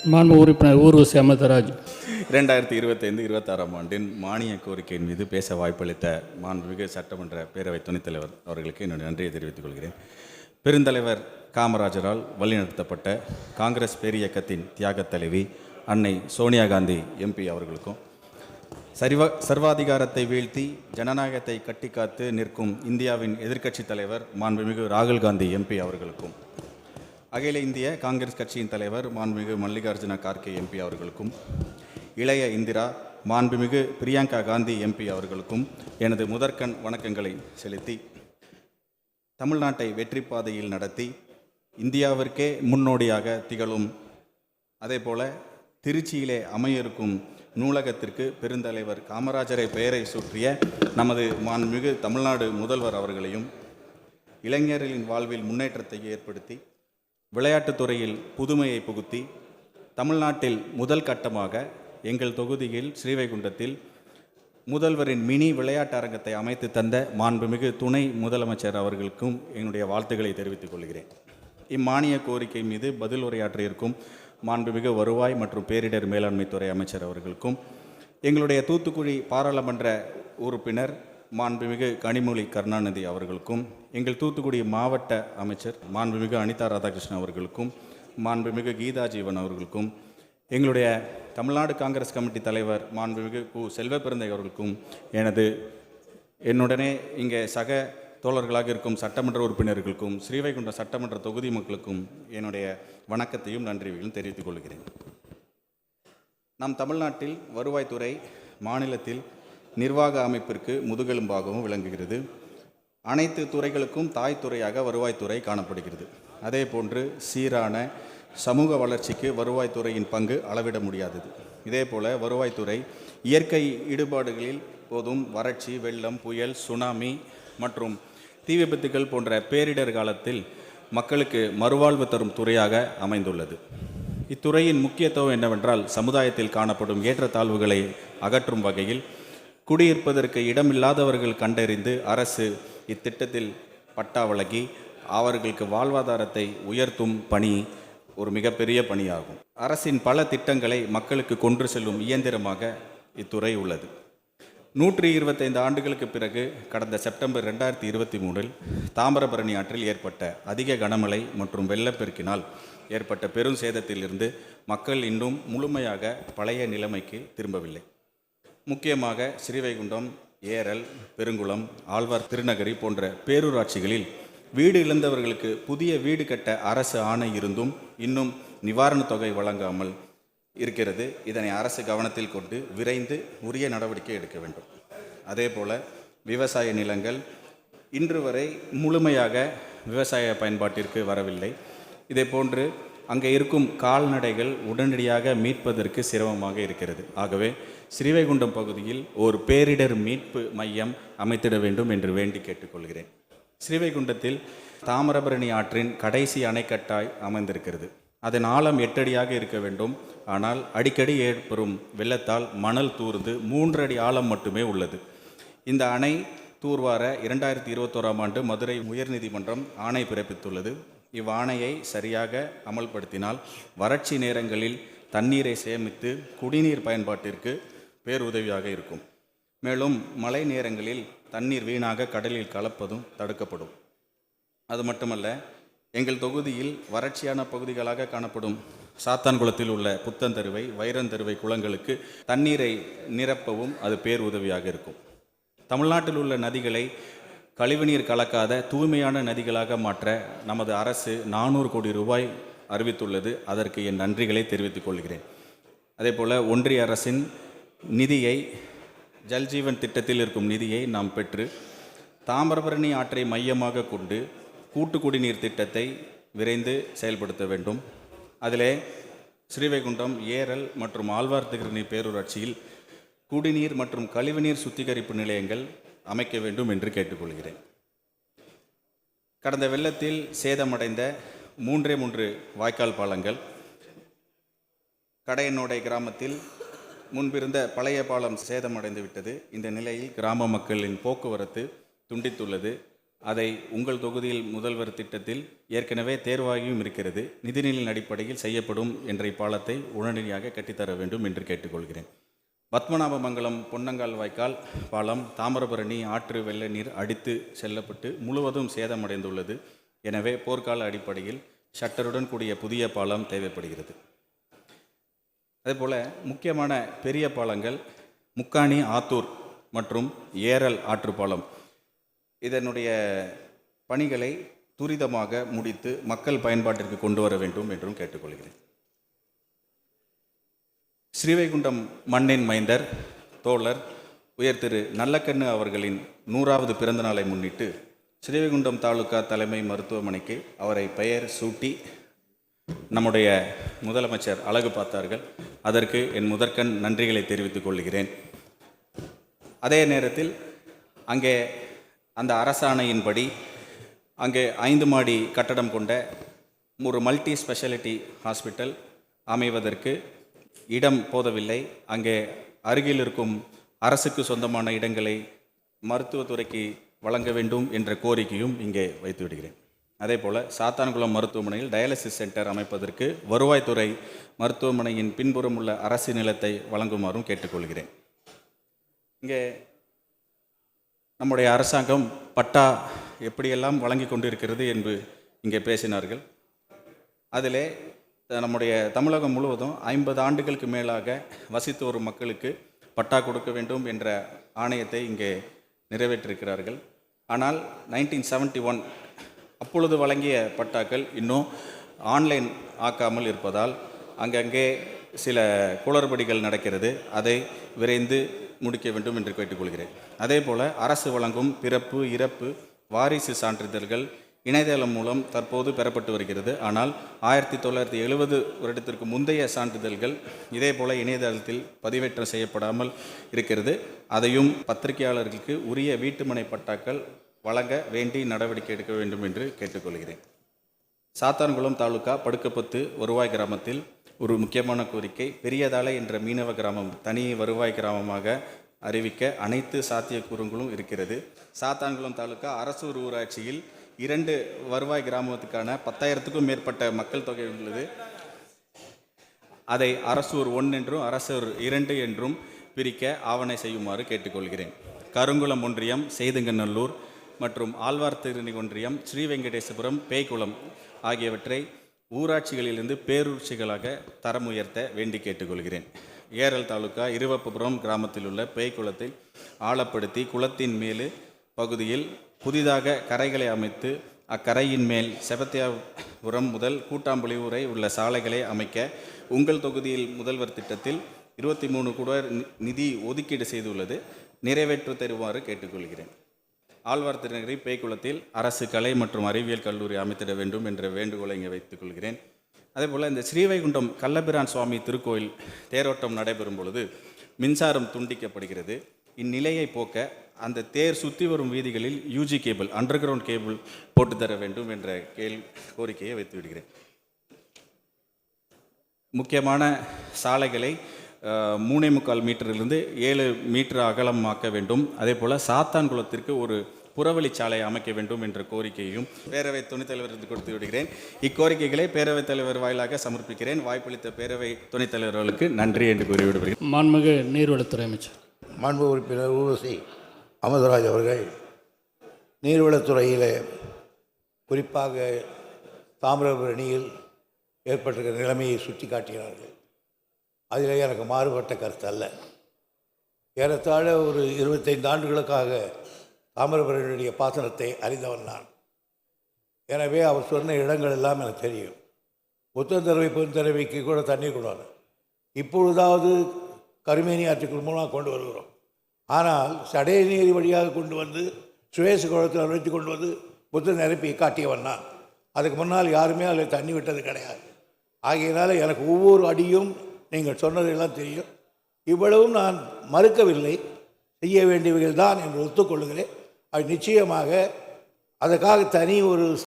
மாண்பு உறுப்பினர் ஊர்வசி அமிர்தராஜ். 2025-26 ஆண்டின் மானிய கோரிக்கையின் மீது பேச வாய்ப்பளித்த மாண்புமிகு சட்டமன்ற பேரவைத் துணைத் தலைவர் அவர்களுக்கு என்னுடைய நன்றியை தெரிவித்துக் கொள்கிறேன். பெருந்தலைவர் காமராஜரால் வழிநடத்தப்பட்ட காங்கிரஸ் பேரியக்கத்தின் தியாகத் தலைவி அன்னை சோனியா காந்தி எம்பி அவர்களுக்கும், சர்வாதிகாரத்தை வீழ்த்தி ஜனநாயகத்தை கட்டிக்காத்து நிற்கும் இந்தியாவின் எதிர்க்கட்சித் தலைவர் மாண்புமிகு ராகுல் காந்தி எம்பி அவர்களுக்கும், அகில இந்திய காங்கிரஸ் கட்சியின் தலைவர் மாண்புமிகு மல்லிகார்ஜுன கார்கே எம்பி அவர்களுக்கும், இளைய இந்திரா மாண்புமிகு பிரியங்கா காந்தி எம்பி அவர்களுக்கும் எனது முதற்கண் வணக்கங்களை செலுத்தி, தமிழ்நாட்டை வெற்றி பாதையில் நடத்தி இந்தியாவிற்கே முன்னோடியாக திகழும், அதேபோல திருச்சியிலே அமையிருக்கும் நூலகத்திற்கு பெருந்தலைவர் காமராஜரை பெயரை சூட்டிய நமது மாண்புமிகு தமிழ்நாடு முதல்வர் அவர்களையும், இளைஞர்களின் வாழ்வில் முன்னேற்றத்தை ஏற்படுத்தி விளையாட்டுத் துறையில் புதுமையை புகுத்தி தமிழ்நாட்டில் முதல் கட்டமாக எங்கள் தொகுதியில் ஸ்ரீவைகுண்டத்தில் முதல்வரின் மினி விளையாட்டு அரங்கத்தை அமைத்து தந்த மாண்புமிகு துணை முதலமைச்சர் அவர்களுக்கும் என்னுடைய வாழ்த்துக்களை தெரிவித்துக் கொள்கிறேன். இம்மானிய கோரிக்கை மீது பதில் உரையாற்றியிருக்கும் மாண்புமிகு வருவாய் மற்றும் பேரிடர் மேலாண்மைத்துறை அமைச்சர் அவர்களுக்கும், எங்களுடைய தூத்துக்குடி பாராளுமன்ற உறுப்பினர் மாண்புமிகு கனிமொழி கருணாநிதி அவர்களுக்கும், எங்கள் தூத்துக்குடி மாவட்ட அமைச்சர் மாண்புமிகு அனிதா ராதாகிருஷ்ணன் அவர்களுக்கும், மாண்புமிகு கீதா ஜீவன் அவர்களுக்கும், எங்களுடைய தமிழ்நாடு காங்கிரஸ் கமிட்டி தலைவர் மாண்புமிகு கு செல்வப்பிறந்தை அவர்களுக்கும், என்னுடனே இங்கே சக தோழர்களாக இருக்கும் சட்டமன்ற உறுப்பினர்களுக்கும், ஸ்ரீவைகுண்டம் சட்டமன்ற தொகுதி மக்களுக்கும் என்னுடைய வணக்கத்தையும் நன்றியையும் தெரிவித்துக் கொள்கிறேன். நம் தமிழ்நாட்டில் வருவாய்த்துறை மாநிலத்தில் நிர்வாக அமைப்பிற்கு முதுகெலும்பாகவும் விளங்குகிறது. அனைத்து துறைகளுக்கும் தாய்த்துறையாக வருவாய்த்துறை காணப்படுகிறது. அதே போன்று சீரான சமூக வளர்ச்சிக்கு வருவாய்த்துறையின் பங்கு அளவிட முடியாதது. இதேபோல வருவாய்த்துறை இயற்கை ஈடுபாடுகளில் போதும் வறட்சி, வெள்ளம், புயல், சுனாமி மற்றும் தீ விபத்துகள் போன்ற பேரிடர் காலத்தில் மக்களுக்கு மறுவாழ்வு தரும் துறையாக அமைந்துள்ளது. இத்துறையின் முக்கியத்துவம் என்னவென்றால், சமுதாயத்தில் காணப்படும் ஏற்றத்தாழ்வுகளை அகற்றும் வகையில் குடியிருப்பதற்கு இடமில்லாதவர்கள் கண்டறிந்து அரசு இத்திட்டத்தில் பட்டா வழங்கி அவர்களுக்கு வாழ்வாதாரத்தை உயர்த்தும் பணி ஒரு மிகப்பெரிய பணியாகும். அரசின் பல திட்டங்களை மக்களுக்கு கொண்டு செல்லும் இயந்திரமாக இத்துறை உள்ளது. 125 ஆண்டுகளுக்கு பிறகு கடந்த செப்டம்பர் 2023 தாமிரபரணி ஆற்றில் ஏற்பட்ட அதிக கனமழை மற்றும் வெள்ளப்பெருக்கினால் ஏற்பட்ட பெரும் சேதத்திலிருந்து மக்கள் இன்னும் முழுமையாக பழைய நிலைமைக்கு திரும்பவில்லை. முக்கியமாக ஸ்ரீவைகுண்டம், ஏரல், பெருங்குளம், ஆழ்வார் திருநகரி போன்ற பேரூராட்சிகளில் வீடு இழந்தவர்களுக்கு புதிய வீடு கட்ட அரசு ஆணை இருந்தும் இன்னும் நிவாரணத் தொகை வழங்காமல் இருக்கிறது. இதனை அரசு கவனத்தில் கொண்டு விரைந்து உரிய நடவடிக்கை எடுக்க வேண்டும். அதேபோல விவசாய நிலங்கள் இன்று வரை முழுமையாக விவசாய பயன்பாட்டிற்கு வரவில்லை. இதே போன்று அங்கே இருக்கும் கால்நடைகள் உடனடியாக மீட்பதற்கு சிரமமாக இருக்கிறது. ஆகவே ஸ்ரீவைகுண்டம் பகுதியில் ஒரு பேரிடர் மீட்பு மையம் அமைத்திட வேண்டும் என்று வேண்டி கேட்டுக்கொள்கிறேன். ஸ்ரீவைகுண்டத்தில் தாமிரபரணி ஆற்றின் கடைசி அணைக்கட்டாய் அமைந்திருக்கிறது. அதன் ஆழம் 8 அடியாக இருக்க வேண்டும். ஆனால் அடிக்கடி ஏற்படும் வெள்ளத்தால் மணல் தூர்ந்து 3 அடி ஆழம் மட்டுமே உள்ளது. இந்த அணை தூர்வார 2021 ஆண்டு மதுரை உயர்நீதிமன்றம் ஆணை பிறப்பித்துள்ளது. இவ்வாணையை சரியாக அமல்படுத்தினால் வறட்சி நேரங்களில் தண்ணீரை சேமித்து குடிநீர் பயன்பாட்டிற்கு பேருதவியாக இருக்கும். மேலும் மழை நேரங்களில் தண்ணீர் வீணாக கடலில் கலப்பதும் தடுக்கப்படும். அது மட்டுமல்ல, எங்கள் தொகுதியில் வறட்சியான பகுதிகளாக காணப்படும் சாத்தான்குளத்தில் உள்ள புத்தந்தருவை, வைரந்தருவை குளங்களுக்கு தண்ணீரை நிரப்பவும் அது பேருதவியாக இருக்கும். தமிழ்நாட்டில் உள்ள நதிகளை கழிவுநீர் கலக்காத தூய்மையான நதிகளாக மாற்ற நமது அரசு 400 கோடி ரூபாய் அறிவித்துள்ளது. அதற்கு என் நன்றிகளை தெரிவித்துக் கொள்கிறேன். அதேபோல் ஒன்றிய அரசின் நிதியை, ஜல்ஜீவன் திட்டத்தில் இருக்கும் நிதியை நாம் பெற்று தாமிரபரணி ஆற்றை மையமாக கொண்டு கூட்டு குடிநீர் திட்டத்தை விரைந்து செயல்படுத்த வேண்டும். அதிலே ஸ்ரீவைகுண்டம், ஏரல் மற்றும் ஆழ்வார் திருநகரி பேரூராட்சியில் குடிநீர் மற்றும் கழிவுநீர் சுத்திகரிப்பு நிலையங்கள் அமைக்க வேண்டும் என்று கேட்டுக்கொள்கிறேன். கடந்த வெள்ளத்தில் சேதமடைந்த 3 வாய்க்கால் பாலங்கள், கடையனோடை கிராமத்தில் முன்பிருந்த பழைய பாலம் சேதமடைந்து விட்டது. இந்த நிலையில் கிராம மக்களின் போக்குவரத்து துண்டித்துள்ளது. அதை உங்கள் தொகுதியில் முதல்வர் திட்டத்தில் ஏற்கனவே தேர்வாகியும் இருக்கிறது. நிதிநிலையின் அடிப்படையில் செய்யப்படும் என்ற இப்பாலத்தை உடனடியாக கட்டித்தர வேண்டும் என்று கேட்டுக்கொள்கிறேன். பத்மநாபமங்கலம் பொன்னங்கால் வாய்க்கால் பாலம் தாமிரபரணி ஆற்று வெள்ள நீர் அடித்து செல்லப்பட்டு முழுவதும் சேதமடைந்துள்ளது. எனவே போர்க்கால அடிப்படையில் ஷட்டருடன் கூடிய புதிய பாலம் தேவைப்படுகிறது. அதேபோல் முக்கியமான பெரிய பாலங்கள் முக்காணி ஆத்தூர் மற்றும் ஏரல் ஆற்றுப்பாலம், இதனுடைய பணிகளை துரிதமாக முடித்து மக்கள் பயன்பாட்டிற்கு கொண்டு வர வேண்டும் என்றும் கேட்டுக்கொள்கிறேன். ஸ்ரீவைகுண்டம் மண்ணின் மைந்தர் தோழர் உயர் திரு நல்லக்கண்ணு அவர்களின் 100வது பிறந்த நாளை முன்னிட்டு ஸ்ரீவைகுண்டம் தாலுகா தலைமை மருத்துவமனைக்கு அவரை பெயர் சூட்டி நம்முடைய முதலமைச்சர் அழகு பார்த்தார்கள். அதற்கு என் முதற்கண் நன்றிகளை தெரிவித்துக் கொள்கிறேன். அதே நேரத்தில் அங்கே அந்த அரசாணையின்படி அங்கே 5 மாடி கட்டடம் கொண்ட ஒரு மல்டி ஸ்பெஷாலிட்டி ஹாஸ்பிட்டல் அமைவதற்கு இடம் போதவில்லை. அங்கே அருகில் இருக்கும் அரசுக்கு சொந்தமான இடங்களை மருத்துவத்துறைக்கு வழங்க வேண்டும் என்ற கோரிக்கையும் இங்கே வைத்து விடுகிறேன். அதே போல் சாத்தான்குளம் மருத்துவமனையில் டயாலிசிஸ் சென்டர் அமைப்பதற்கு வருவாய்த்துறை மருத்துவமனையின் பின்புறம் உள்ள அரசு நிலத்தை வழங்குமாறும் கேட்டுக்கொள்கிறேன். இங்கே நம்முடைய அரசாங்கம் பட்டா எப்படியெல்லாம் வழங்கி கொண்டிருக்கிறது என்று இங்கே பேசினார்கள். அதிலே நம்முடைய தமிழகம் முழுவதும் 50 ஆண்டுகளுக்கு மேலாக வசித்து வரும் மக்களுக்கு பட்டா கொடுக்க வேண்டும் என்ற ஆணையத்தை இங்கே நிறைவேற்றிருக்கிறார்கள். ஆனால் 1971 அப்பொழுது வழங்கிய பட்டாக்கள் இன்னும் ஆன்லைன் ஆக்காமல் இருப்பதால் அங்கங்கே சில குளறுபடிகள் நடக்கிறது. அதை விரைந்து முடிக்க வேண்டும் என்று கேட்டுக்கொள்கிறேன். அதே போல் அரசு வழங்கும் பிறப்பு, இறப்பு, வாரிசு சான்றிதழ்கள் இணையதளம் மூலம் தற்போது பெறப்பட்டு வருகிறது. ஆனால் 1970 வருடத்திற்கு முந்தைய சான்றிதழ்கள் இதே போல் இணையதளத்தில் பதிவேற்றம் செய்யப்படாமல் இருக்கிறது. அதையும் பத்திரிகையாளர்களுக்கு உரிய வீட்டுமனை பட்டாக்கள் வழங்க வேண்டி நடவடிக்கை எடுக்க வேண்டும் என்று கேட்டுக்கொள்கிறேன். சாத்தான்குளம் தாலுகா படுக்கப்பத்து வருவாய் கிராமத்தில் ஒரு முக்கியமான கோரிக்கை, பெரியதாலை என்ற மீனவ கிராமம் தனி வருவாய் கிராமமாக அறிவிக்க அனைத்து சாத்தியக்கூறுகளும் இருக்கிறது. சாத்தான்குளம் தாலுகா அரசூர் ஊராட்சியில் 2 வருவாய் கிராமத்துக்கான 10,000க்கும் மேற்பட்ட மக்கள் தொகை உள்ளது. அதை அரசூர் 1 என்றும் அரசூர் 2 என்றும் பிரிக்க ஆவணை செய்யுமாறு கேட்டுக்கொள்கிறேன். கருங்குளம் ஒன்றியம், செய்துங்கநல்லூர் மற்றும் ஆழ்வார்த்திருநி ஒன்றியம், ஸ்ரீவெங்கடேசபுரம், பேய்குளம் ஆகியவற்றை ஊராட்சிகளிலிருந்து பேரூராட்சிகளாக தரம் உயர்த்த வேண்டி கேட்டுக்கொள்கிறேன். ஏரல் தாலுகா இருவப்புபுரம் கிராமத்தில் உள்ள பேய்குளத்தை ஆழப்படுத்தி குளத்தின் மேலு பகுதியில் புதிதாக கரைகளை அமைத்து அக்கரையின் மேல் செபத்தியாபுரம் முதல் கூட்டாம்புலி வரை உள்ள சாலைகளை அமைக்க உங்கள் தொகுதியில் முதல்வர் திட்டத்தில் 23 கோடி நிதி ஒதுக்கீடு செய்துள்ளது. நிறைவேற்று தருமாறு கேட்டுக்கொள்கிறேன். ஆழ்வார் திருநகரி பேய்குளத்தில் அரசு கலை மற்றும் அறிவியல் கல்லூரி அமைத்திட வேண்டும் என்ற வேண்டுகோளை இங்கே வைத்துக் கொள்கிறேன். அதேபோல் இந்த ஸ்ரீவைகுண்டம் கள்ளபிரான் சுவாமி திருக்கோயில் தேரோட்டம் நடைபெறும் பொழுது மின்சாரம் துண்டிக்கப்படுகிறது. இந்நிலையை போக்க அந்த தேர் சுற்றி வரும் வீதிகளில் UG cable, under ground cable போட்டு தர வேண்டும் என்ற கோரிக்கையை வைத்து விடுகிறேன். முக்கியமான சாலைகளை 3.25 மீட்டரிலிருந்து 7 மீட்டர் அகலமாக்க வேண்டும். அதே போல் சாத்தான்குளத்திற்கு ஒரு புறவழிச்சாலை அமைக்க வேண்டும் என்ற கோரிக்கையையும் பேரவை துணைத் தலைவருக்கு கொடுத்து விடுகிறேன். இக்கோரிக்கைகளை பேரவைத் தலைவர் வாயிலாக சமர்ப்பிக்கிறேன். வாய்ப்பளித்த பேரவை துணைத் தலைவர்களுக்கு நன்றி என்று கூறி விடுகிறேன். மாண்புமிகு நீர்வளத்துறை அமைச்சர். மாண்பு உறுப்பினர் ஊர்வசி அமர்தராஜ் அவர்கள் நீர்வளத்துறையில் குறிப்பாக தாமிரபரணியில் ஏற்பட்டிருக்கிற நிலைமையை சுட்டி காட்டினார்கள். அதில் எனக்கு மாறுபட்ட கருத்து அல்ல. ஏறத்தாழ ஒரு 25 ஆண்டுகளுக்காக தாமிரபரணியுடைய பாசனத்தை அறிந்தவன் நான். எனவே அவர் சொன்ன இடங்கள் எல்லாம் எனக்கு தெரியும். புத்தந்தரவை பெருந்தரவைக்கு கூட தண்ணீர் கொண்டு இப்பொழுதாவது கருமேனி ஆற்றுக்குள் மூலமாக கொண்டு வருகிறோம். ஆனால் சடையநீர் வழியாக கொண்டு வந்து சுவேச குளத்தில் நுழைத்து கொண்டு வந்து புத்த நிரப்பி காட்டியவன் நான். அதுக்கு முன்னால் யாருமே அதில் தண்ணி விட்டது கிடையாது. ஆகையினால எனக்கு ஒவ்வொரு அடியும் நீங்கள் சொன்னதெல்லாம் தெரியும். இவ்வளவும் நான் மறுக்கவில்லை, செய்ய வேண்டியவைகள் தான் என்று ஒத்துக்கொள்கிறேன். அது நிச்சயமாக அதற்காக தனி ஒரு